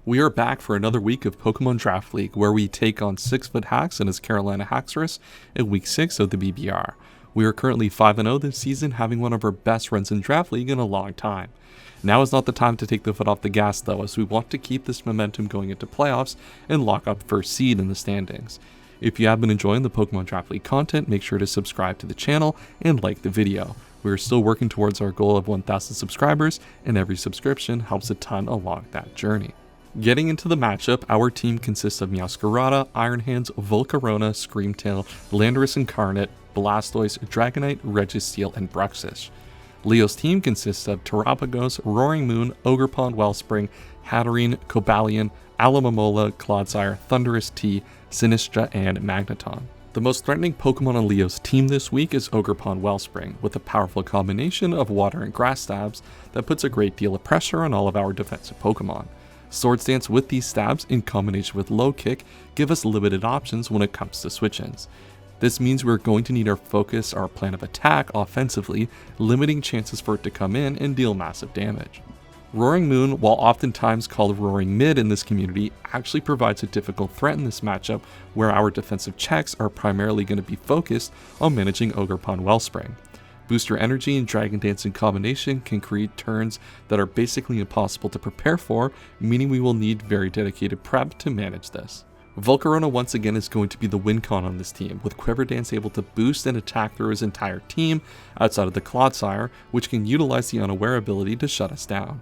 We are back for another week of Pokemon Draft League, where we take on Sixfthax and his Carolina Haxorus in Week 6 of the BBR. We are currently 5-0 this season, having one of our best runs in Draft League in a long time. Now is not the time to take the foot off the gas though, as we want to keep this momentum going into playoffs and lock up first seed in the standings. If you have been enjoying the Pokemon Draft League content, make sure to subscribe to the channel and like the video. We are still working towards our goal of 1,000 subscribers, and every subscription helps a ton along that journey. Getting into the matchup, our team consists of Meowscarada, Iron Hands, Volcarona, Screamtail, Landorus Incarnate, Blastoise, Dragonite, Registeel, and Bruxish. Leo's team consists of Terrapagos, Roaring Moon, Ogerpon Wellspring, Hatterene, Cobalion, Alomomola, Clodsire, Thundurus T, Sinistra, and Magneton. The most threatening Pokemon on Leo's team this week is Ogerpon Wellspring, with a powerful combination of water and grass stabs that puts a great deal of pressure on all of our defensive Pokemon. Swords Dance with these stabs in combination with Low Kick give us limited options when it comes to switch-ins. This means we're going to need to focus our plan of attack offensively, limiting chances for it to come in and deal massive damage. Roaring Moon, while oftentimes called Roaring Mid in this community, actually provides a difficult threat in this matchup where our defensive checks are primarily going to be focused on managing Ogerpon Wellspring. Booster Energy and Dragon Dance in combination can create turns that are basically impossible to prepare for, meaning we will need very dedicated prep to manage this. Volcarona once again is going to be the win con on this team, with Quiver Dance able to boost and attack through his entire team outside of the Clodsire, which can utilize the Unaware ability to shut us down.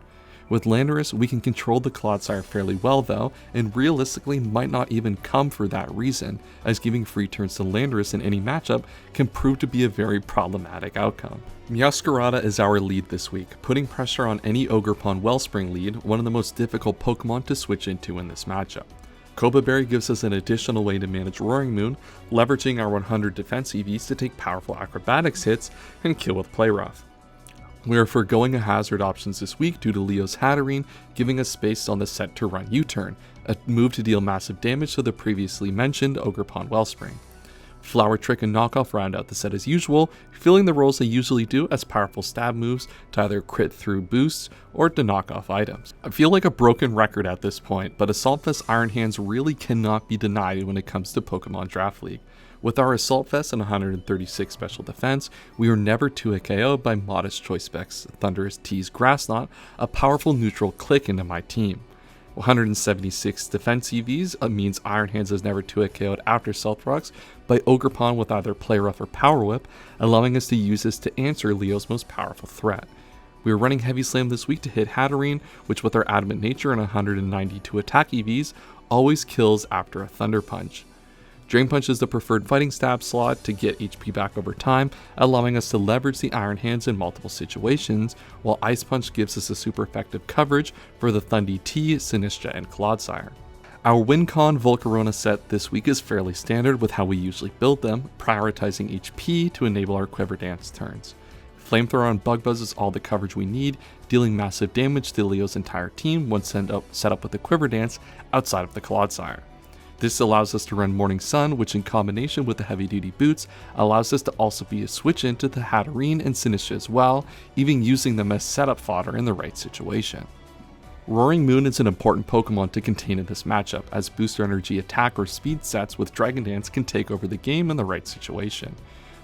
With Landorus, we can control the Clodsire fairly well though, and realistically might not even come for that reason, as giving free turns to Landorus in any matchup can prove to be a very problematic outcome. Meowscarada is our lead this week, putting pressure on any Ogerpon Wellspring lead, one of the most difficult Pokemon to switch into in this matchup. Coba Berry gives us an additional way to manage Roaring Moon, leveraging our 100 defense EVs to take powerful acrobatics hits and kill with Play Rough. We are foregoing a hazard options this week due to Leo's Hatterene, giving us space on the set to run U-turn, a move to deal massive damage to the previously mentioned Ogerpon Wellspring. Flower Trick and Knockoff round out the set as usual, filling the roles they usually do as powerful stab moves to either crit through boosts or to knock off items. I feel like a broken record at this point, but Assault Vest Iron Hands really cannot be denied when it comes to Pokemon Draft League. With our Assault Vest and 136 special defense, we are never 2-hit KO'd by Modest Choice Specs Thundurus T's Grass Knot, a powerful neutral click into my team. 176 defense EVs means Iron Hands is never 2-hit KO'd after Stealth Rocks by Ogerpon with either Play Rough or Power Whip, allowing us to use this to answer Leo's most powerful threat. We are running Heavy Slam this week to hit Hatterene, which with our Adamant Nature and 192 attack EVs, always kills after a Thunder Punch. Drain Punch is the preferred fighting stab slot to get HP back over time, allowing us to leverage the Iron Hands in multiple situations, while Ice Punch gives us a super effective coverage for the Thundy T, Sinistra, and Clodsire. Our WinCon Volcarona set this week is fairly standard with how we usually build them, prioritizing HP to enable our Quiver Dance turns. Flamethrower on Bug Buzz is all the coverage we need, dealing massive damage to Leo's entire team once set up with the Quiver Dance outside of the Clodsire. This allows us to run Morning Sun, which in combination with the heavy duty boots allows us to also be a switch into the Hatterene and Sinistra as well, even using them as setup fodder in the right situation. Roaring Moon is an important Pokemon to contain in this matchup, as Booster Energy attack or speed sets with Dragon Dance can take over the game in the right situation.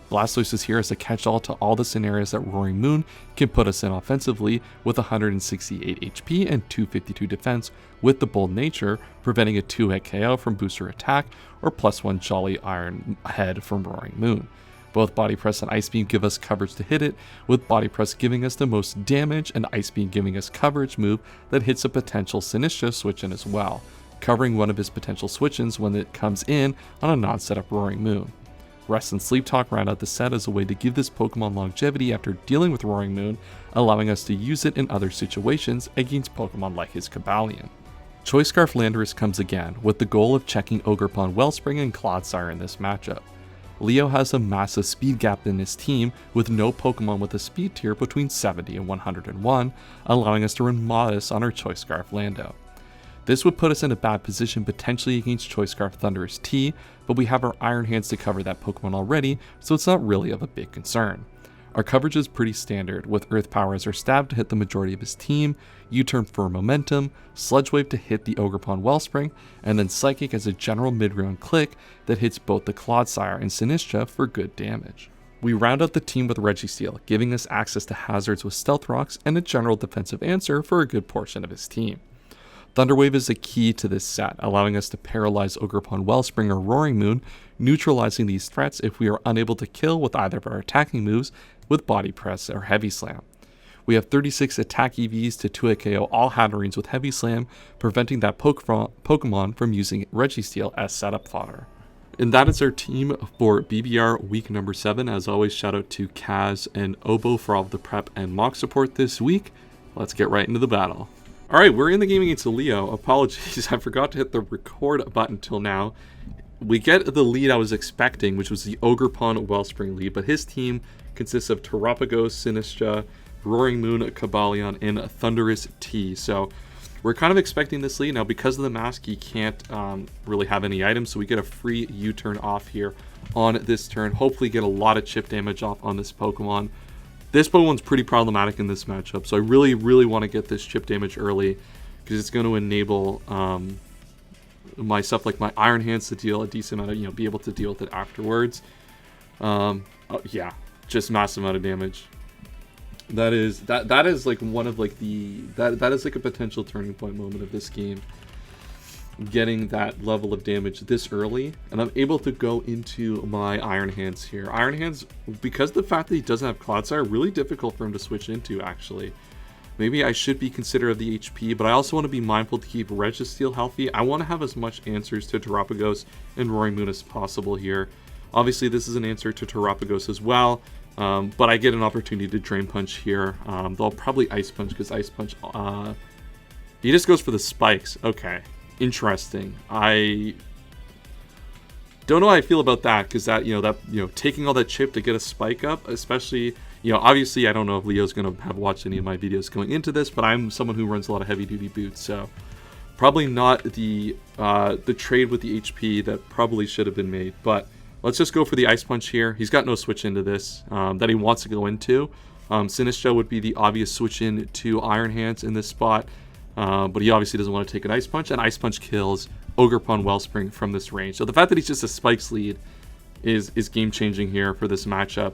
Blastoise is here as a catch-all to all the scenarios that Roaring Moon can put us in offensively, with 168 HP and 252 defense with the Bold Nature, preventing a 2-hit KO from Booster Attack or +1 Jolly Iron Head from Roaring Moon. Both Body Press and Ice Beam give us coverage to hit it, with Body Press giving us the most damage and Ice Beam giving us coverage move that hits a potential Sinistra switch-in as well, covering one of his potential switch-ins when it comes in on a non-setup Roaring Moon. Rest and Sleep Talk round out the set as a way to give this Pokemon longevity after dealing with Roaring Moon, allowing us to use it in other situations against Pokemon like his Cobalion. Choice Scarf Landorus comes again, with the goal of checking Ogerpon Wellspring and Clodsire in this matchup. Leo has a massive speed gap in his team, with no Pokemon with a speed tier between 70 and 101, allowing us to run Modest on our Choice Scarf Lando. This would put us in a bad position potentially against Choice Scarf Thundurus T, but we have our Iron Hands to cover that Pokemon already, so it's not really of a big concern. Our coverage is pretty standard, with Earth Power as our stab to hit the majority of his team, U-turn for momentum, Sludge Wave to hit the Ogerpon Wellspring, and then Psychic as a general mid-round click that hits both the Clodsire and Sinistra for good damage. We round out the team with Registeel, giving us access to hazards with Stealth Rocks and a general defensive answer for a good portion of his team. Thunderwave is a key to this set, allowing us to paralyze Ogerpon Wellspring or Roaring Moon, neutralizing these threats if we are unable to kill with either of our attacking moves with Body Press or Heavy Slam. We have 36 attack EVs to 2-hit KO all Hatterines with Heavy Slam, preventing that Pokemon from using Registeel as setup fodder. And that is our team for BBR week number 7. As always, shout out to Kaz and Obo for all of the prep and mock support this week. Let's get right into the battle. Alright, we're in the game against Leo. Apologies, I forgot to hit the record button till now. We get the lead I was expecting, which was the Ogerpon Wellspring lead, but his team consists of Terapagos, Sinistra, Roaring Moon, Cobalion, and Thundurus T. So we're kind of expecting this lead. Now, because of the mask, he can't really have any items, so we get a free U-turn off here on this turn. Hopefully get a lot of chip damage off on this Pokemon. This Pokemon's pretty problematic in this matchup, so I really, really want to get this chip damage early because it's going to enable my stuff like my Iron Hands to deal a decent amount of, be able to deal with it afterwards. Yeah, just massive amount of damage. That is like one of like that is like a potential turning point moment of this game. Getting that level of damage this early, and I'm able to go into my Iron Hands here. Iron Hands, because of the fact that he doesn't have Clodsire, really difficult for him to switch into, actually. Maybe I should be considerate of the HP, but I also want to be mindful to keep Registeel healthy. I want to have as much answers to Terapagos and Roaring Moon as possible here. Obviously, this is an answer to Terapagos as well, but I get an opportunity to Drain Punch here. They'll probably Ice Punch, because Ice Punch, he just goes for the spikes. Okay. Interesting. I don't know how I feel about that, because that taking all that chip to get a spike up, especially obviously I don't know if Leo's gonna have watched any of my videos going into this, but I'm someone who runs a lot of heavy duty boots, so probably not the trade with the HP that probably should have been made. But let's just go for the Ice Punch here. He's got no switch into this that he wants to go into. Sinistra would be the obvious switch in to Iron Hands in this spot. But he obviously doesn't want to take an Ice Punch, and Ice Punch kills Ogerpon Wellspring from this range. So the fact that he's just a Spikes lead is game-changing here for this matchup.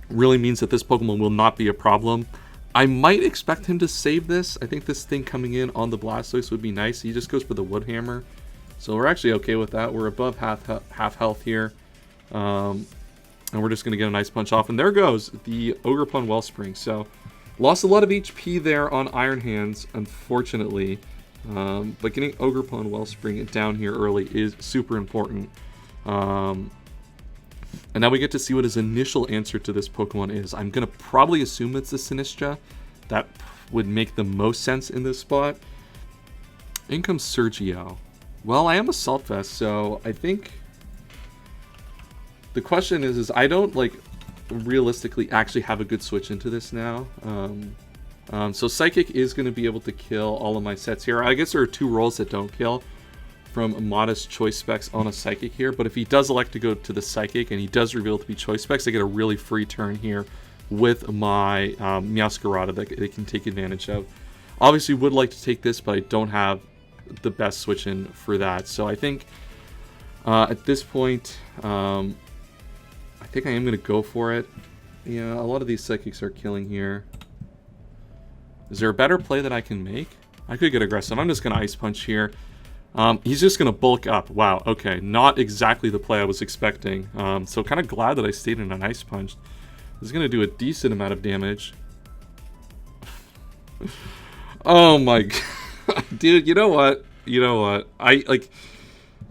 Really means that this Pokemon will not be a problem. I might expect him to save this. I think this thing coming in on the Blastoise would be nice. He just goes for the Wood Hammer. So we're actually okay with that. We're above half health here. And we're just going to get an Ice Punch off. And there goes the Ogerpon Wellspring. So lost a lot of HP there on Iron Hands, unfortunately. But getting Ogerpon Wellspring down here early is super important. And now we get to see what his initial answer to this Pokemon is. I'm going to probably assume it's the Sinistra. That would make the most sense in this spot. In comes Sergio. Well, I am a Salt Vest, so I think the question is I don't realistically actually have a good switch into this now. So Psychic is going to be able to kill all of my sets here. I guess there are 2 rolls that don't kill from Modest Choice Specs on a Psychic here, but if he does elect to go to the Psychic and he does reveal to be Choice Specs, I get a really free turn here with my Meowscarada that they can take advantage of. Obviously would like to take this, but I don't have the best switch in for that. So I think at this point, I think I am going to go for it. Yeah, a lot of these Psychics are killing here. Is there a better play that I can make? I could get aggressive. I'm just going to Ice Punch here. He's just going to bulk up. Wow, okay. Not exactly the play I was expecting. So kind of glad that I stayed in an Ice Punch. This is going to do a decent amount of damage. Oh my god. Dude, you know what?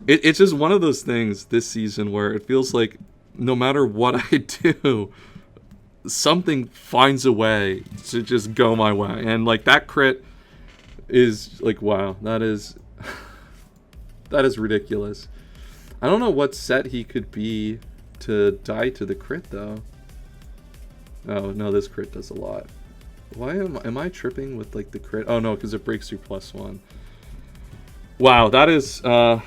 It's just one of those things this season where it feels like no matter what I do, something finds a way to just go my way. And that crit is wow, that is ridiculous. I don't know what set he could be to die to the crit though. Oh no, this crit does a lot. Why am I tripping with the crit? Oh no, because it breaks through +1. Wow, that is oh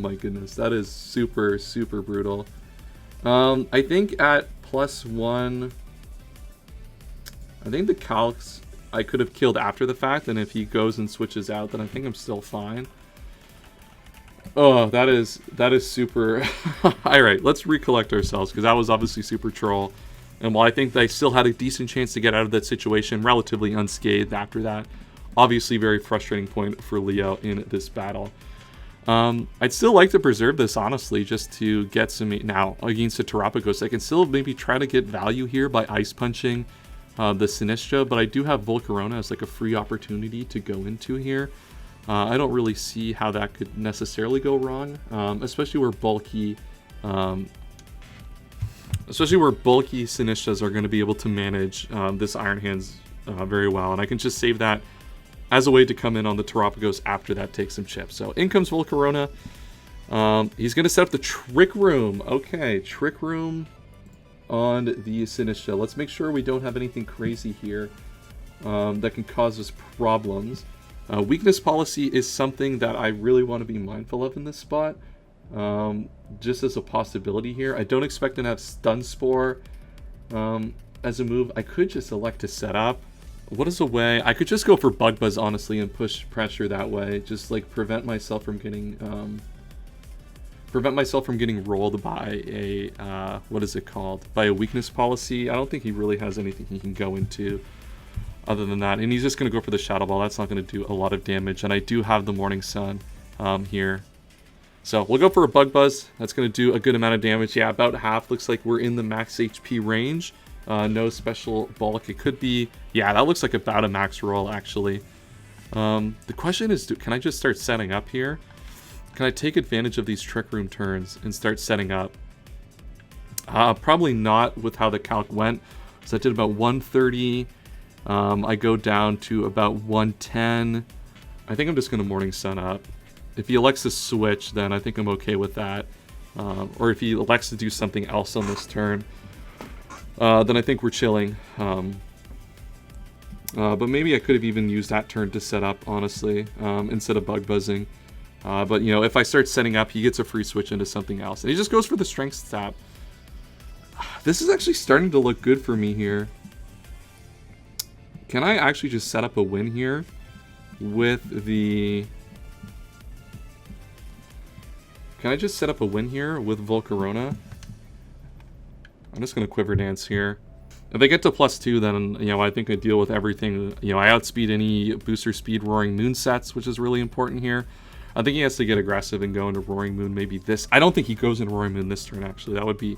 my goodness, that is super brutal. I think at +1, I think the calcs I could have killed after the fact, and if he goes and switches out, then I think I'm still fine. Oh, that is super. Alright, let's recollect ourselves, because that was obviously super troll. And while I think they still had a decent chance to get out of that situation relatively unscathed after that, obviously very frustrating point for Leo in this battle. I'd still like to preserve this, honestly, just to get some... Now, against the Terapagos, I can still maybe try to get value here by ice punching the Sinistra, but I do have Volcarona as like a free opportunity to go into here. I don't really see how that could necessarily go wrong, especially where bulky Sinistras are going to be able to manage this Iron Hands very well, and I can just save that as a way to come in on the Terapagos after that takes some chips. So in comes Volcarona. He's going to set up the Trick Room. Okay, Trick Room on the Sinistra. Let's make sure we don't have anything crazy here that can cause us problems. Weakness policy is something that I really want to be mindful of in this spot. Just as a possibility here. I don't expect to have Stun Spore as a move. I could just elect to set up. What is a way? I could just go for Bug Buzz, honestly, and push pressure that way. Just like prevent myself from getting rolled by a what is it called? By a weakness policy. I don't think he really has anything he can go into other than that. And he's just going to go for the Shadow Ball. That's not going to do a lot of damage. And I do have the Morning Sun here. So we'll go for a Bug Buzz. That's going to do a good amount of damage. Yeah, about half. Looks like we're in the max HP range. No special bulk. It could be... Yeah, that looks like about a max roll, actually. The question is, can I just start setting up here? Can I take advantage of these Trick Room turns and start setting up? Probably not with how the calc went. So I did about 130. I go down to about 110. I think I'm just going to Morning Sun up. If he elects to switch, then I think I'm okay with that. Or if he elects to do something else on this turn, then I think we're chilling. But maybe I could have even used that turn to set up, honestly, instead of Bug Buzzing. But, you know, if I start setting up, he gets a free switch into something else. And he just goes for the Strength Stab. This is actually starting to look good for me here. Can I actually just set up a win here with the... Can I just set up a win here with Volcarona? I'm just going to Quiver Dance here. If I get to +2, then, you know, I think I deal with everything. You know, I outspeed any booster speed Roaring Moon sets, which is really important here. I think he has to get aggressive and go into Roaring Moon maybe this. I don't think he goes into Roaring Moon this turn, actually. That would be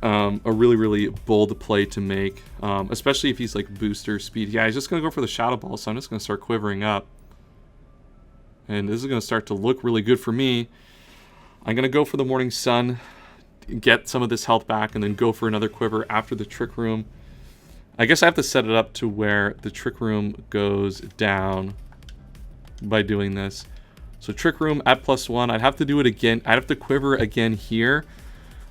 a really, really bold play to make, especially if he's like booster speed. Yeah, he's just going to go for the Shadow Ball, so I'm just going to start quivering up. And this is going to start to look really good for me. I'm going to go for the Morning Sun, get some of this health back, and then go for another quiver after the Trick Room. I guess I have to set it up to where the Trick Room goes down by doing this. So Trick Room at +1. I'd have to do it again. I'd have to quiver again here.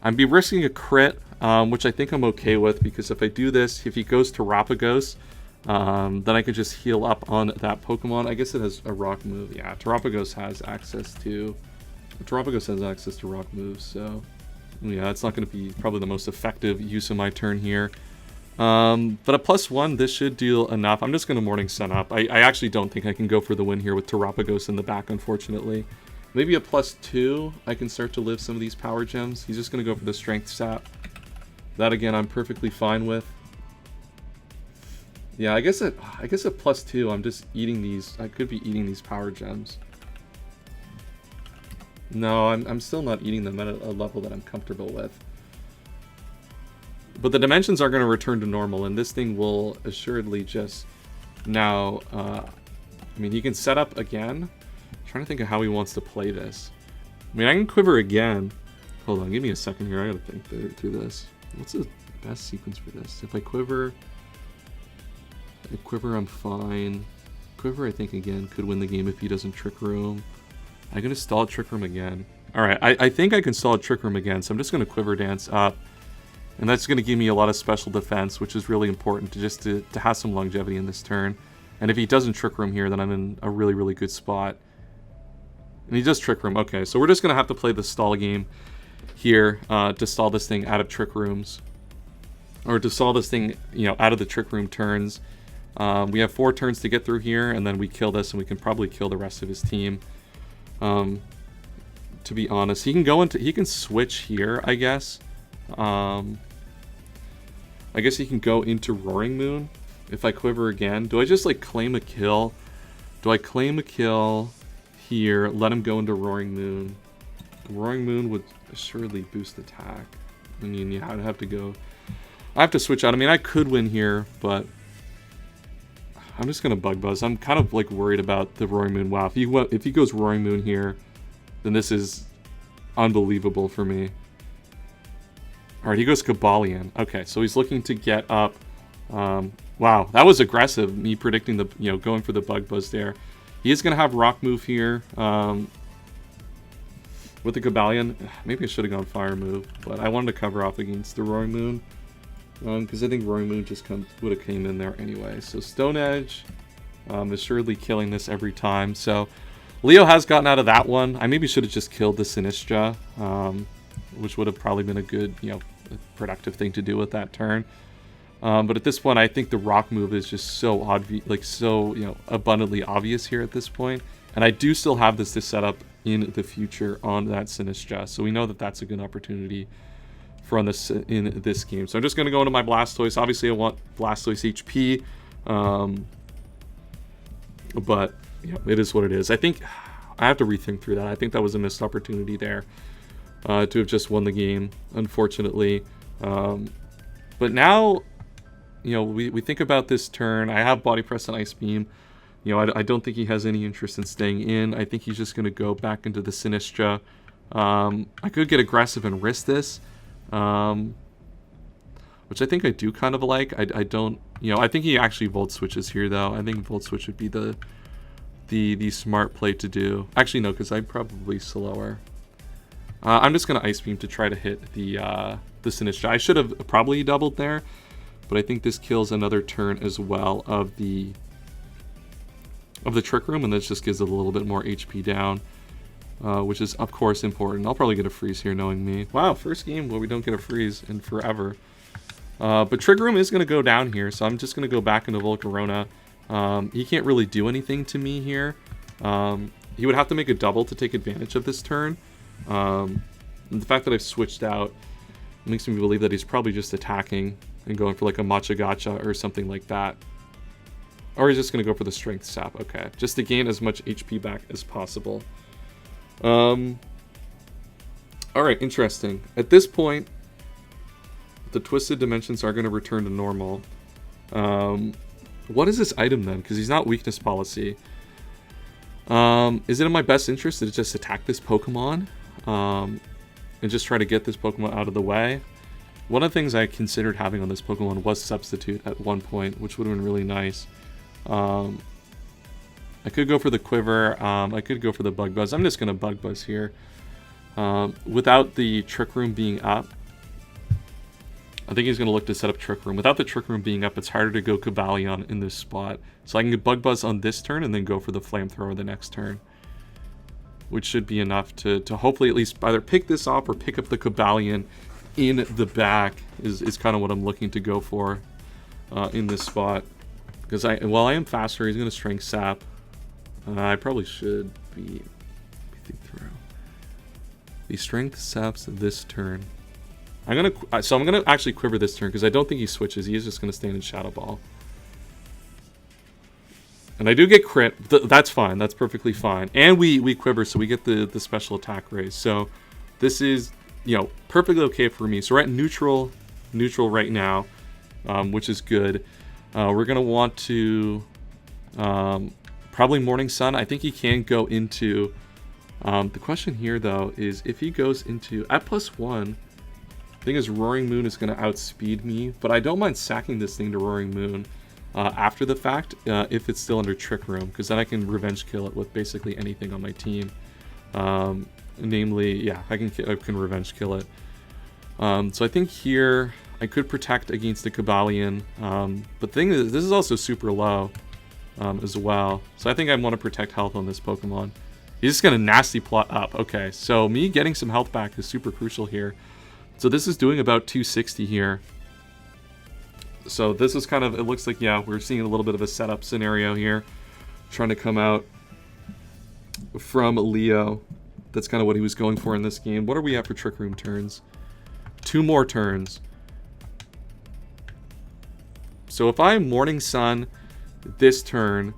I'd be risking a crit, which I think I'm okay with, because if I do this, if he goes to Terapagos, then I could just heal up on that Pokemon. I guess it has a rock move. Yeah, Terapagos has access to rock moves, so yeah, that's not going to be probably the most effective use of my turn here. But at +1, this should deal enough. I'm just going to Morning Sun up. I actually don't think I can go for the win here with Terapagos in the back, unfortunately. Maybe at +2, I can start to live some of these power gems. He's just going to go for the Strength Sap. That, again, I'm perfectly fine with. Yeah, I guess at +2, I'm just eating these. I could be eating these power gems. No, I'm still not eating them at a level that I'm comfortable with. But the dimensions are going to return to normal, and this thing will assuredly just now... I mean, he can set up again. I'm trying to think of how he wants to play this. I mean, I can quiver again. Hold on, give me a second here. I gotta think through this. What's the best sequence for this? If I quiver, I'm fine. Quiver, I think, again, could win the game if he doesn't Trick Room. I'm going to stall Trick Room again. Alright, I think I can stall Trick Room again, so I'm just going to Quiver Dance up. And that's going to give me a lot of special defense, which is really important to have some longevity in this turn. And if he doesn't Trick Room here, then I'm in a really, really good spot. And he does Trick Room. Okay, so we're just going to have to play the stall game. here to stall this thing out of trick rooms. Or to stall this thing, out of the trick room turns. We have 4 turns to get through here, and then we kill this, and we can probably kill the rest of his team. To be honest, he can switch here, I guess. I guess he can go into Roaring Moon if I quiver again. Do I just like claim a kill? Do I claim a kill here, let him go into Roaring Moon? Roaring Moon would surely boost attack. I mean, yeah, I'd have to go. I have to switch out. I mean, I could win here, but I'm just gonna Bug Buzz. I'm kind of like worried about the Roaring Moon. Wow, if he goes Roaring Moon here, then this is unbelievable for me. All right, he goes Cobalion. Okay, so he's looking to get up. Wow, that was aggressive. Me predicting the going for the Bug Buzz there. He is gonna have Rock Move here. With the Cobalion, maybe I should have gone Fire Move, but I wanted to cover off against the Roaring Moon. Because I think Roaring Moon just would have came in there anyway. So Stone Edge is surely killing this every time. So Leo has gotten out of that one. I maybe should have just killed the Sinistra, which would have probably been a good, productive thing to do with that turn. But at this point, I think the Rock Move is just so abundantly obvious here at this point. And I do still have this to set up in the future on that Sinistra. So we know that that's a good opportunity for in this game. So I'm just going to go into my Blastoise. Obviously, I want Blastoise HP. But it is what it is. I think I have to rethink through that. I think that was a missed opportunity there to have just won the game, unfortunately. But now, we think about this turn. I have Body Press and Ice Beam. I don't think he has any interest in staying in. I think he's just going to go back into the Sinistra. I could get aggressive and risk this. Which I think I do kind of like. I don't, I think he actually Volt Switches here, though. I think Volt Switch would be the smart play to do. Actually, no, because I'm probably slower. I'm just going to Ice Beam to try to hit the Sinistra. I should have probably doubled there, but I think this kills another turn as well of the Trick Room, and this just gives it a little bit more HP down. Which is, of course, important. I'll probably get a freeze here, knowing me. Wow, first game where we don't get a freeze in forever. But Trick Room is going to go down here, so I'm just going to go back into Volcarona. He can't really do anything to me here. He would have to make a double to take advantage of this turn. And the fact that I've switched out makes me believe that he's probably just attacking and going for like a Matcha Gacha or something like that. Or he's just going to go for the Strength Sap. Okay, just to gain as much HP back as possible. Alright, interesting. At this point, the Twisted Dimensions are going to return to normal. What is this item then? Because he's not Weakness Policy. Is it in my best interest to just attack this Pokemon? And just try to get this Pokemon out of the way? One of the things I considered having on this Pokemon was Substitute at one point, which would have been really nice. I could go for the Quiver. I could go for the Bug Buzz. I'm just going to Bug Buzz here. Without the Trick Room being up, I think he's going to look to set up Trick Room. Without the Trick Room being up, it's harder to go Cobalion in this spot. So I can get Bug Buzz on this turn and then go for the Flamethrower the next turn. Which should be enough to hopefully at least either pick this off or pick up the Cobalion in the back is kind of what I'm looking to go for in this spot. Because while I am faster, he's going to Strength Sap. I probably should be think through. The Strength Saps this turn. I'm gonna actually Quiver this turn because I don't think he switches. He is just gonna stand in Shadow Ball. And I do get crit. That's fine. That's perfectly fine. And we Quiver, so we get the special attack raise. So this is perfectly okay for me. So we're at neutral right now, which is good. We're gonna want to. Probably Morning Sun. I think he can go into... the question here, though, is if he goes into... At +1, I think his Roaring Moon is going to outspeed me, but I don't mind sacking this thing to Roaring Moon after the fact if it's still under Trick Room, because then I can Revenge Kill it with basically anything on my team. Namely, yeah, I can Revenge Kill it. So I think here I could protect against the Cobalion, but the thing is, this is also super low. As well. So I think I want to protect health on this Pokemon. He's just gonna nasty plot up. Okay, so me getting some health back is super crucial here. So this is doing about 260 here. So this is kind of, it looks like, yeah, we're seeing a little bit of a setup scenario here. Trying to come out from Leo. That's kind of what he was going for in this game. What are we at for Trick Room turns? 2 more turns. So if I Morning Sun this turn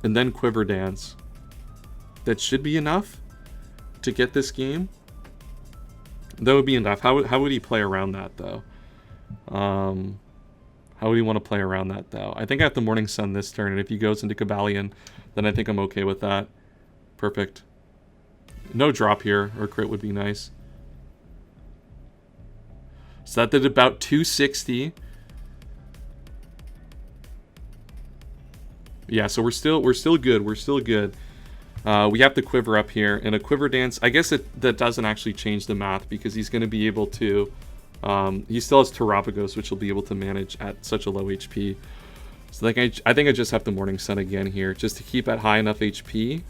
and then Quiver Dance, that should be enough to get this game. That would be enough. How would he play around that, though? How would he want to play around that, though? I think I have the Morning Sun this turn, and if he goes into Cabalion, then I think I'm okay with that. Perfect. No drop here, or crit would be nice. So that did about 260. Yeah, so we're still good. We're still good. We have the Quiver up here, and a Quiver Dance. I guess that doesn't actually change the math because he's going to be able to. He still has Terapagos, which will be able to manage at such a low HP. So like I think I just have the Morning Sun again here, just to keep at high enough HP.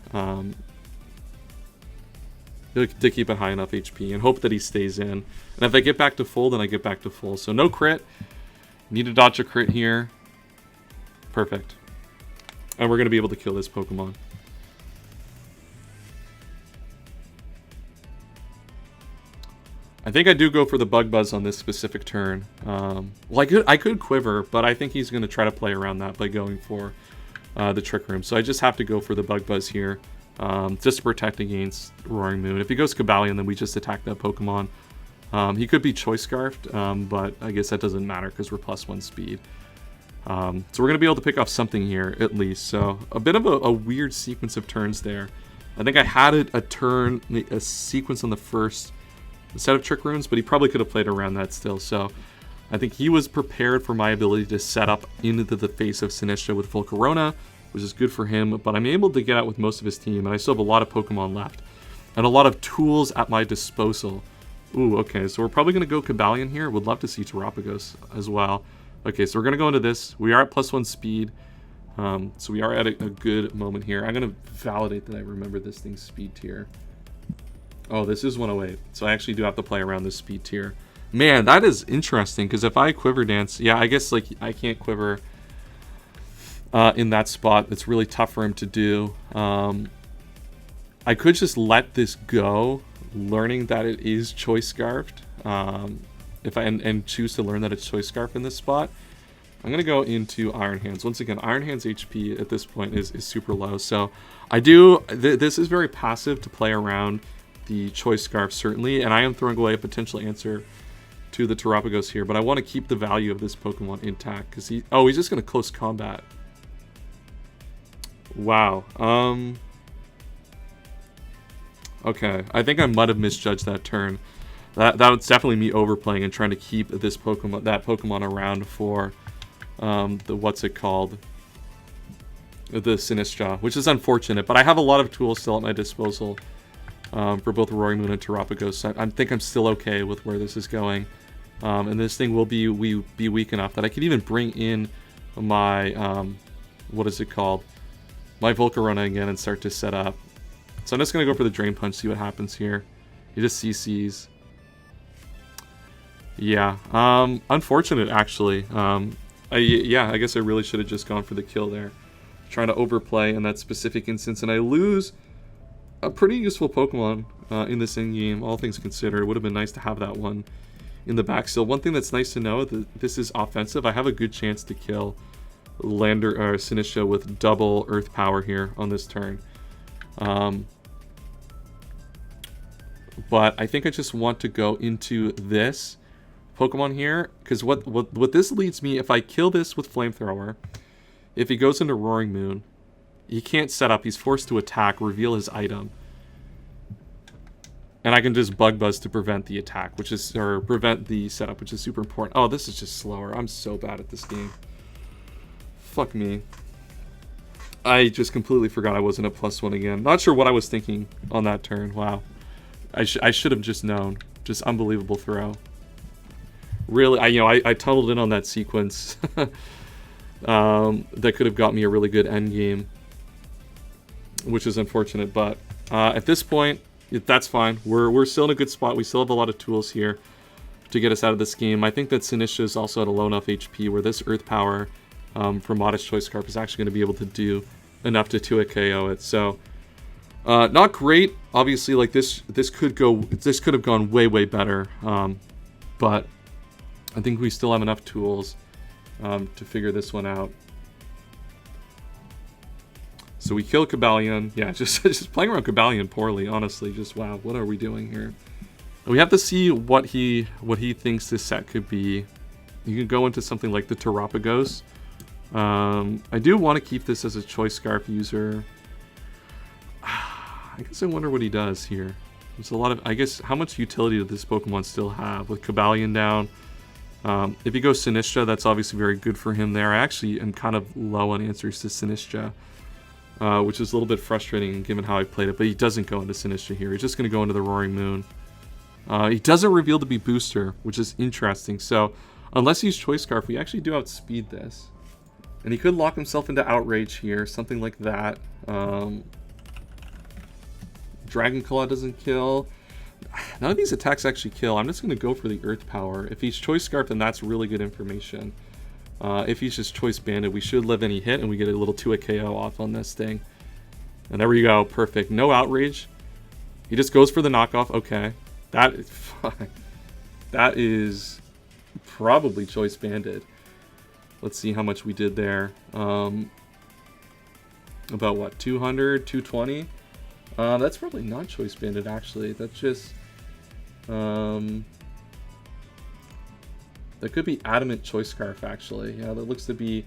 To keep it high enough HP and hope that he stays in. And if I get back to full, then I get back to full. So no crit. Need to dodge a crit here. Perfect. And we're going to be able to kill this Pokemon. I think I do go for the Bug Buzz on this specific turn. Well, I could Quiver, but I think he's going to try to play around that by going for the Trick Room. So I just have to go for the Bug Buzz here. Just to protect against Roaring Moon. If he goes Cabalion, then we just attack that Pokemon. He could be Choice Scarfed, but I guess that doesn't matter because we're +1 speed. So we're going to be able to pick off something here, at least. So a bit of a weird sequence of turns there. I think I had a sequence on the first set of Trick Runes, but he probably could have played around that still. So I think he was prepared for my ability to set up into the face of Sinistcha with Volcarona, which is good for him, but I'm able to get out with most of his team, and I still have a lot of Pokemon left. And a lot of tools at my disposal. Ooh, okay, so we're probably going to go Cabalion here. Would love to see Terapagos as well. Okay, so we're going to go into this. We are at +1 speed, so we are at a good moment here. I'm going to validate that I remember this thing's speed tier. Oh, this is 108, so I actually do have to play around this speed tier. Man, that is interesting, because if I Quiver Dance, yeah, I guess like I can't Quiver in that spot. It's really tough for him to do. I could just let this go, learning that it is Choice Scarfed. If I choose to learn that it's Choice Scarf in this spot, I'm gonna go into Iron Hands. Once again, Iron Hands HP at this point is super low. So I do. This is very passive to play around the Choice Scarf certainly, and I am throwing away a potential answer to the Terapagos here, but I want to keep the value of this Pokemon intact because he's just gonna close combat. Wow. Okay, I think I might have misjudged that turn. That was definitely me overplaying and trying to keep that Pokemon around for the what's it called? The Sinistcha, which is unfortunate, but I have a lot of tools still at my disposal for both Roaring Moon and Terapagos. So I think I'm still okay with where this is going. And this thing will be weak enough that I could even bring in my what is it called? My Volcarona again and start to set up. So I'm just going to go for the Drain Punch, see what happens here. He just CCs. Yeah, unfortunate actually. Yeah, I guess I really should have just gone for the kill there. Trying to overplay in that specific instance, and I lose a pretty useful Pokemon in this in-game, all things considered. It would have been nice to have that one in the back still. One thing that's nice to know, that this is offensive. I have a good chance to kill Sinistcha with double Earth Power here on this turn. But I think I just want to go into this Pokemon here, because what this leads me, if I kill this with Flamethrower, if he goes into Roaring Moon, he can't set up, he's forced to attack, reveal his item. And I can just Bug Buzz to prevent the attack, or prevent the setup, which is super important. Oh, this is just slower. I'm so bad at this game. Fuck me. I just completely forgot I wasn't at +1 again. Not sure what I was thinking on that turn. Wow. I should have just known. Just unbelievable throw. Really, I tunneled in on that sequence. That could have got me a really good end game, which is unfortunate, but At this point, that's fine. We're still in a good spot. We still have a lot of tools here to get us out of this game. I think that Sinistra is also at a low enough HP where this Earth Power from Modest Choice Scarf is actually going to be able to do enough to 2-hit KO it. So not great. Obviously, like this could have gone way better. But I think we still have enough tools to figure this one out. So we kill Cabalion. Yeah, just playing around Cabalion poorly, honestly. Just wow, what are we doing here? We have to see what he thinks this set could be. You can go into something like the Terapagos. I do want to keep this as a Choice Scarf user. I guess I wonder what he does here. There's a lot of, I guess, how much utility does this Pokemon still have with Cabalion down? If he goes Sinistra, that's obviously very good for him there. I actually am kind of low on answers to Sinistra, which is a little bit frustrating given how I played it, but he doesn't go into Sinistra here. He's just going to go into the Roaring Moon. He doesn't reveal to be Booster, which is interesting. So, unless he's Choice Scarf, we actually do outspeed this. And he could lock himself into Outrage here, something like that. Dragon Claw doesn't kill. None of these attacks actually kill. I'm just going to go for the Earth Power. If he's Choice Scarf, then that's really good information. If he's just Choice Banded, we should live any hit, and we get a little 2-hit KO off on this thing. And there we go. Perfect. No Outrage. He just goes for the knockoff. Okay. That is fine. That is probably Choice Banded. Let's see how much we did there. About what? 200? 220? That's probably not Choice Banded, actually. That's just... that could be Adamant Choice Scarf, actually. Yeah, that looks to be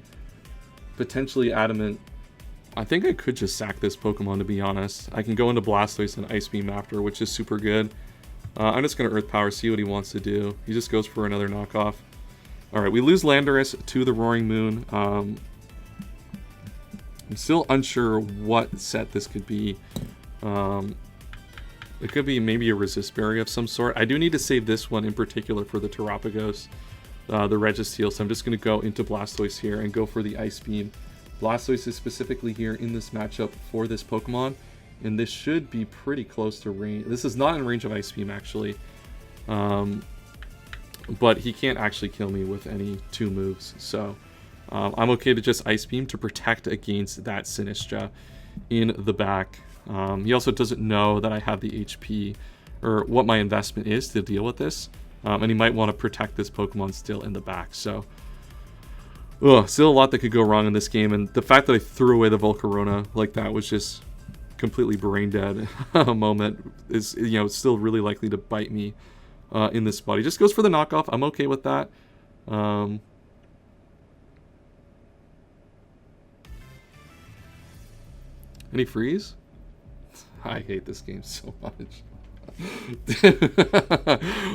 potentially Adamant. I think I could just sack this Pokemon, to be honest. I can go into Blastoise and Ice Beam after, which is super good. I'm just going to Earth Power, see what he wants to do. He just goes for another knockoff. Alright, we lose Landorus to the Roaring Moon. I'm still unsure what set this could be. It could be maybe a Resist Berry of some sort. I do need to save this one in particular for the Terapagos, the Registeel, so I'm just going to go into Blastoise here and go for the Ice Beam. Blastoise is specifically here in this matchup for this Pokemon, and this should be pretty close to range. This is not in range of Ice Beam, actually. But he can't actually kill me with any 2 moves, so I'm okay to just Ice Beam to protect against that Sinistra in the back. He also doesn't know that I have the HP or what my investment is to deal with this, and he might want to protect this Pokemon still in the back. So, still a lot that could go wrong in this game, and the fact that I threw away the Volcarona like that was just completely brain dead moment. Is, you know, still really likely to bite me in this spot. He just goes for the knockoff. I'm okay with that. Any freeze? I hate this game so much.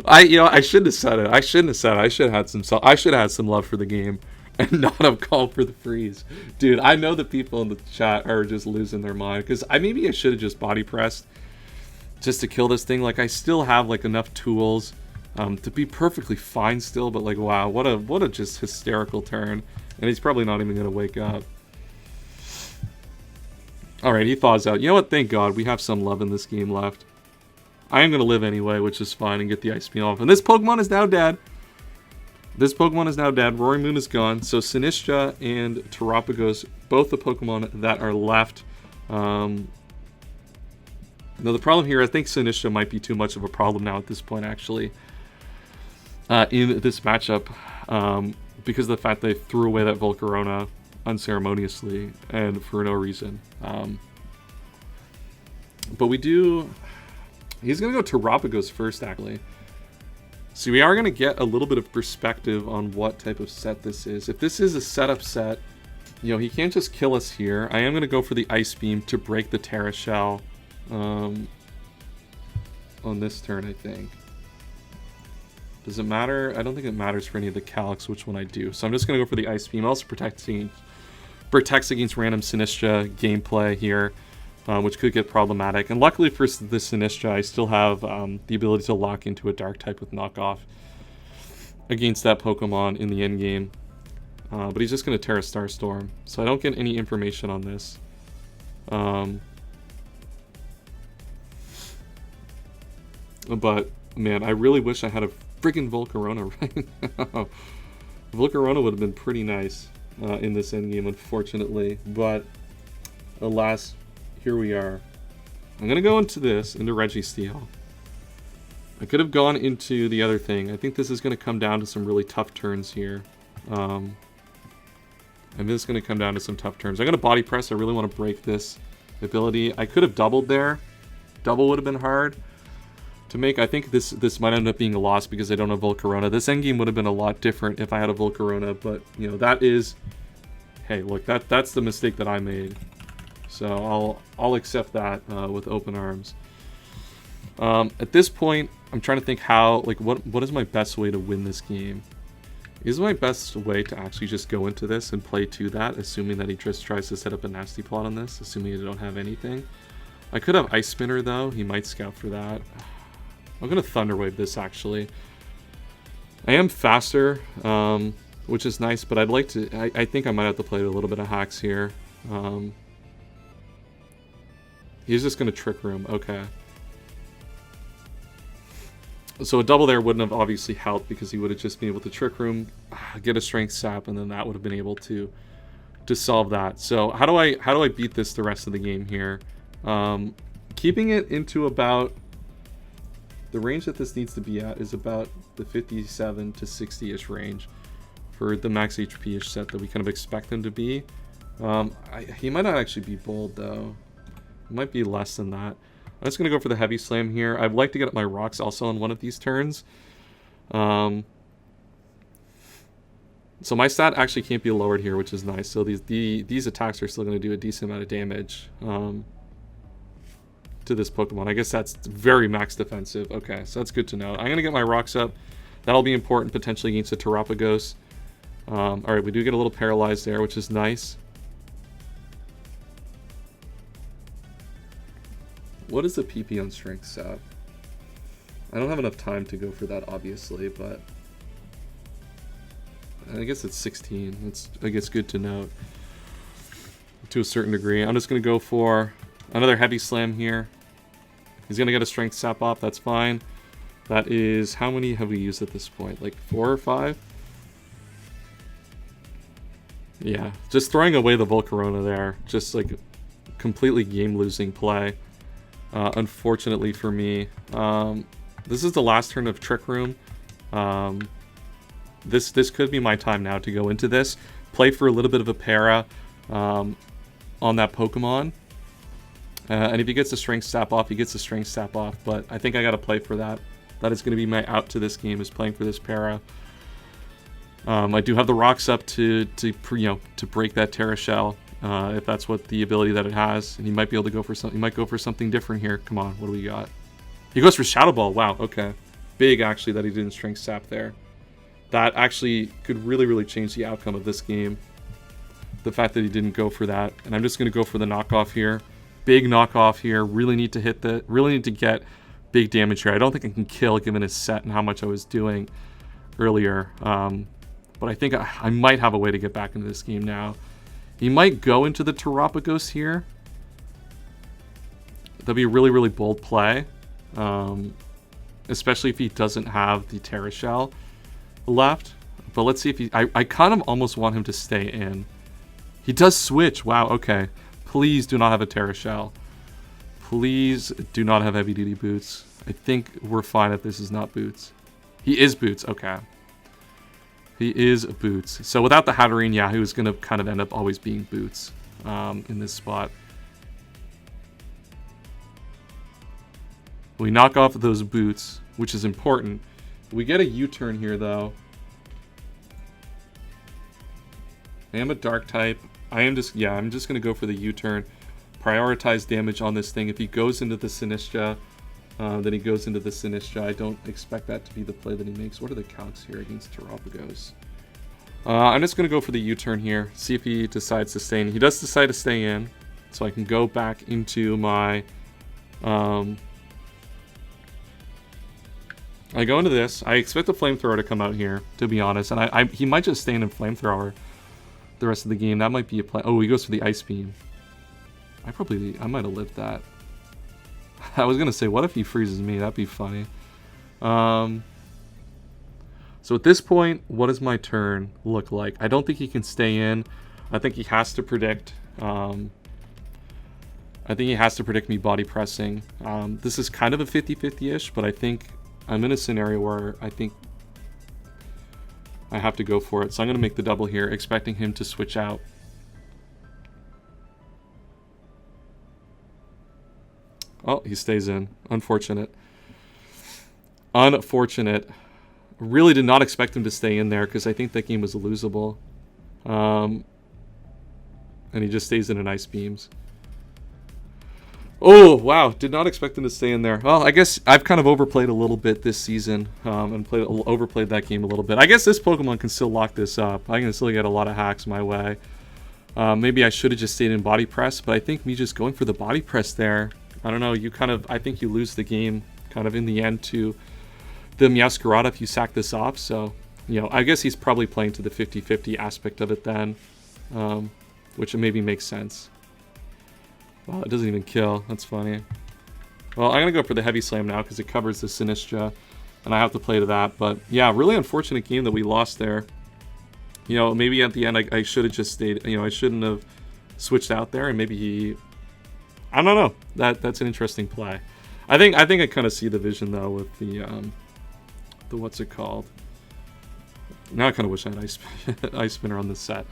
I shouldn't have said it. I should have had some love for the game and not have called for the freeze. Dude, I know the people in the chat are just losing their mind because maybe I should have just body pressed just to kill this thing. Like, I still have like enough tools to be perfectly fine still, but like, wow, what a just hysterical turn. And he's probably not even gonna wake up. Alright, he thaws out. You know what? Thank God we have some love in this game left. I am going to live anyway, which is fine, and get the Ice Beam off. And this Pokemon is now dead. Roaring Moon is gone. So Sinistra and Terapagos, both the Pokemon that are left. Now the problem here, I think Sinistra might be too much of a problem now at this point, actually. In this matchup. Because of the fact they threw away that Volcarona unceremoniously and for no reason. But we do... He's going to go Terapagos first, actually. So we are going to get a little bit of perspective on what type of set this is. If this is a setup set, you know, he can't just kill us here. I am going to go for the Ice Beam to break the Terra Shell on this turn, I think. Does it matter? I don't think it matters for any of the Calyx which one I do. So I'm just going to go for the Ice Beam. Also protects against random Sinistra gameplay here, which could get problematic. And luckily for the Sinistra, I still have the ability to lock into a Dark type with knockoff against that Pokemon in the end game. But he's just going to Terra Starstorm. So I don't get any information on this. But, man, I really wish I had a freaking Volcarona right now. Volcarona would have been pretty nice in this endgame, unfortunately. But, alas, here we are. I'm going to go into Registeel. I could have gone into the other thing. I think this is going to come down to some really tough turns here. And this is going to come down to some tough turns. I'm going to body press. I really want to break this ability. I could have doubled there. Double would have been hard to make. I think this might end up being a loss because I don't have Volcarona. This endgame would have been a lot different if I had a Volcarona, but you know, that is, hey, look, that's the mistake that I made. So I'll accept that with open arms. At this point, I'm trying to think how, like, what is my best way to win this game? Is my best way to actually just go into this and play to that, assuming that he just tries to set up a nasty plot on this, assuming I don't have anything. I could have Ice Spinner though. He might scout for that. I'm gonna Thunder Wave this actually. I am faster, which is nice, but I'd like to. I think I might have to play a little bit of hacks here. He's just gonna Trick Room. Okay. So a double there wouldn't have obviously helped because he would have just been able to Trick Room, get a Strength Sap, and then that would have been able to solve that. So how do I beat this the rest of the game here? Keeping it into about the range that this needs to be at is about the 57 to 60-ish range for the max HP-ish set that we kind of expect him to be. He might not actually be bold though. It might be less than that. I'm just going to go for the Heavy Slam here. I'd like to get up my rocks also on one of these turns. So my stat actually can't be lowered here, which is nice. So these attacks are still going to do a decent amount of damage to this Pokemon. I guess that's very max defensive. Okay, so that's good to know. I'm going to get my rocks up. That'll be important potentially against the Terapagos. Alright, we do get a little paralyzed there, which is nice. What is the PP on Strength Sap? I don't have enough time to go for that, obviously, but I guess it's 16. It's, I guess, good to note to a certain degree. I'm just going to go for another Heavy Slam here. He's going to get a Strength Sap off. That's fine. That is, how many have we used at this point? Like 4 or 5? Yeah, just throwing away the Volcarona there. Just like completely game-losing play. Unfortunately for me, this is the last turn of Trick Room. This could be my time now to go into this, play for a little bit of a para on that Pokemon, and if he gets the Strength Sap off, he gets the Strength Sap off. But I think I got to play for that. That is going to be my out to this game, is playing for this para. I do have the rocks up to break that Terra Shell. If that's what the ability that it has, and he might be able to go for something. He might go for something different here. Come on, what do we got? He goes for Shadow Ball. Wow, okay, big actually that he didn't Strength Sap there. That actually could really change the outcome of this game. The fact that he didn't go for that, and I'm just gonna go for the knockoff here. Big knockoff here. Really need to hit the. Really need to get big damage here. I don't think I can kill given his set and how much I was doing earlier. But I think I might have a way to get back into this game now. He might go into the Terapagos here. That'd be a really bold play. Especially if he doesn't have the Terra Shell left. But let's see if he... I kind of almost want him to stay in. He does switch. Wow, okay. Please do not have a Terra Shell. Please do not have Heavy Duty Boots. I think we're fine if this is not Boots. He is Boots, okay. He is Boots. So without the Hatterene, yeah, he was going to kind of end up always being Boots in this spot. We knock off those Boots, which is important. We get a U-turn here, though. I am a Dark type. I'm just going to go for the U-turn. Prioritize damage on this thing. If he goes into the Sinistra, then he goes into the Sinistra. I don't expect that to be the play that he makes. What are the calcs here against Terapagos? I'm just going to go for the U-turn here. See if he decides to stay in. He does decide to stay in. So I can go back into my... I go into this. I expect the Flamethrower to come out here, to be honest. And he might just stay in Flamethrower the rest of the game. That might be a play. Oh, he goes for the Ice Beam. I might have lived that. I was going to say, what if he freezes me? That'd be funny. So at this point, what does my turn look like? I don't think he can stay in. I think he has to predict. I think he has to predict me body pressing. This is kind of a 50-50-ish, but I think I'm in a scenario where I think I have to go for it. So I'm going to make the double here, expecting him to switch out. Oh, he stays in. Unfortunate. Unfortunate. Really did not expect him to stay in there because I think that game was losable. And he just stays in and ice beams. Oh, wow. Did not expect him to stay in there. Well, I guess I've kind of overplayed a little bit this season and overplayed that game a little bit. I guess this Pokemon can still lock this up. I can still get a lot of hacks my way. Maybe I should have just stayed in body press, but I think me just going for the body press there, I don't know, I think you lose the game kind of in the end to the Meowscarada if you sack this off. So, I guess he's probably playing to the 50-50 aspect of it then, which maybe makes sense. Wow, it doesn't even kill. That's funny. Well, I'm going to go for the Heavy Slam now because it covers the Sinistra, and I have to play to that. But, yeah, really unfortunate game that we lost there. Maybe at the end I should have just stayed. I shouldn't have switched out there, and maybe he... I don't know. That's an interesting play. I think I kind of see the vision, though, with the what's it called? Now I kind of wish I had Ice Spinner on this set.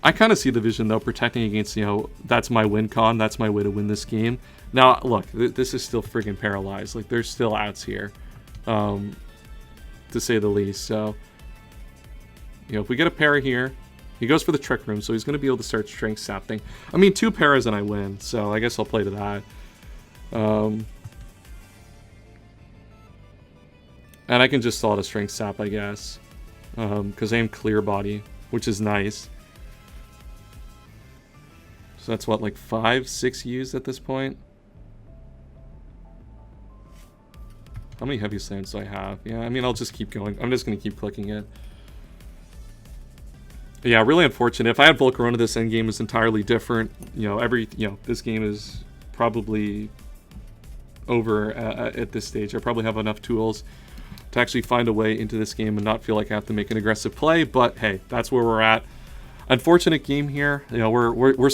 I kind of see the vision, though, protecting against, that's my win con. That's my way to win this game. Now, look, this is still friggin' paralyzed. Like, there's still outs here, to say the least. So, if we get a para here, he goes for the Trick Room, so he's going to be able to start Strength Sapping. I mean, 2 paras and I win, so I guess I'll play to that. And I can just stall a Strength Sap, I guess, because I am Clear Body, which is nice. So that's what, like 5-6 U's at this point? How many Heavy Slams do I have? Yeah, I mean, I'll just keep going. I'm just going to keep clicking it. Yeah, really unfortunate. If I had Volcarona, this endgame is entirely different. This game is probably over at this stage. I probably have enough tools to actually find a way into this game and not feel like I have to make an aggressive play. But hey, that's where we're at. Unfortunate game here. We're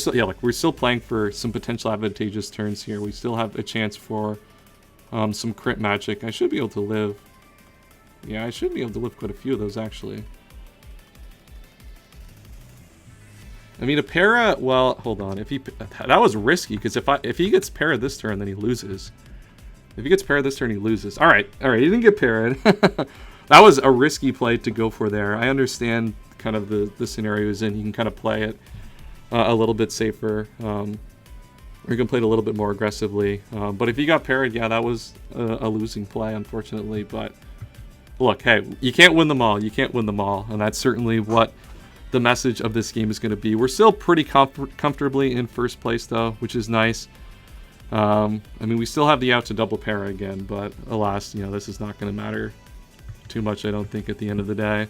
still playing for some potential advantageous turns here. We still have a chance for some crit magic. I should be able to live. Yeah, I should be able to live quite a few of those actually. I mean, a para. Well, hold on. That was risky because if he gets para this turn, then he loses. If he gets para this turn, he loses. All right. He didn't get parried. That was a risky play to go for there. I understand kind of the scenario is in. You can kind of play it a little bit safer, or you can play it a little bit more aggressively. But if he got parried, yeah, that was a losing play, unfortunately. But look, hey, you can't win them all. You can't win them all, and that's certainly what the message of this game is going to be. We're still pretty comfortably in first place, though, which is nice. I mean, we still have the out to double para again, but alas, this is not going to matter too much, I don't think, at the end of the day.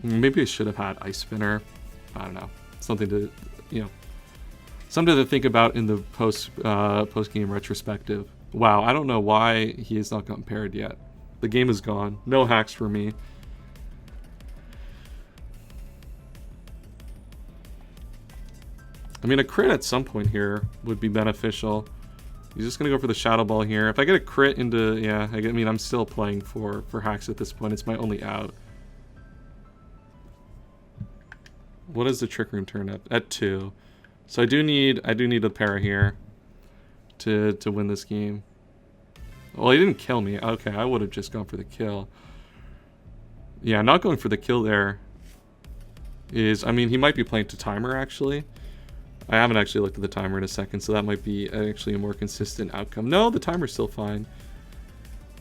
Maybe I should have had Ice Spinner. I don't know. Something to, something to think about in the post-game retrospective. Wow, I don't know why he has not gotten paired yet. The game is gone. No hacks for me. I mean, a crit at some point here would be beneficial. He's just going to go for the Shadow Ball here. If I get a crit into... Yeah, I mean, I'm still playing for hacks at this point. It's my only out. What is the Trick Room turn at 2? So I do need a para here to win this game. Well, he didn't kill me. Okay, I would have just gone for the kill. Yeah, not going for the kill there is... I mean, he might be playing to timer, actually. I haven't actually looked at the timer in a second, so that might be actually a more consistent outcome. No, the timer's still fine.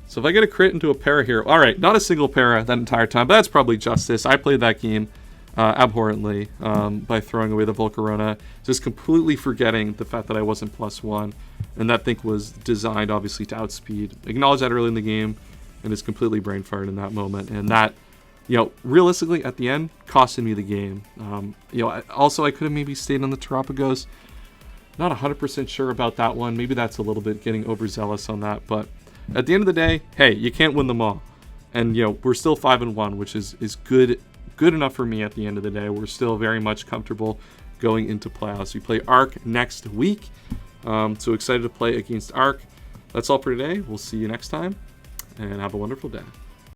So if I get a crit into a para here... Alright, not a single para that entire time, but that's probably justice. I played that game abhorrently by throwing away the Volcarona, just completely forgetting the fact that I wasn't +1, and that thing was designed, obviously, to outspeed. Acknowledge that early in the game, and is completely brain fired in that moment, and that... realistically, at the end, costed me the game. Also, I could have maybe stayed on the Terapagos. Not 100% sure about that one. Maybe that's a little bit getting overzealous on that. But at the end of the day, hey, you can't win them all. And, we're still 5-1, which is good enough for me at the end of the day. We're still very much comfortable going into playoffs. We play Arc next week. So excited to play against Arc. That's all for today. We'll see you next time, and have a wonderful day.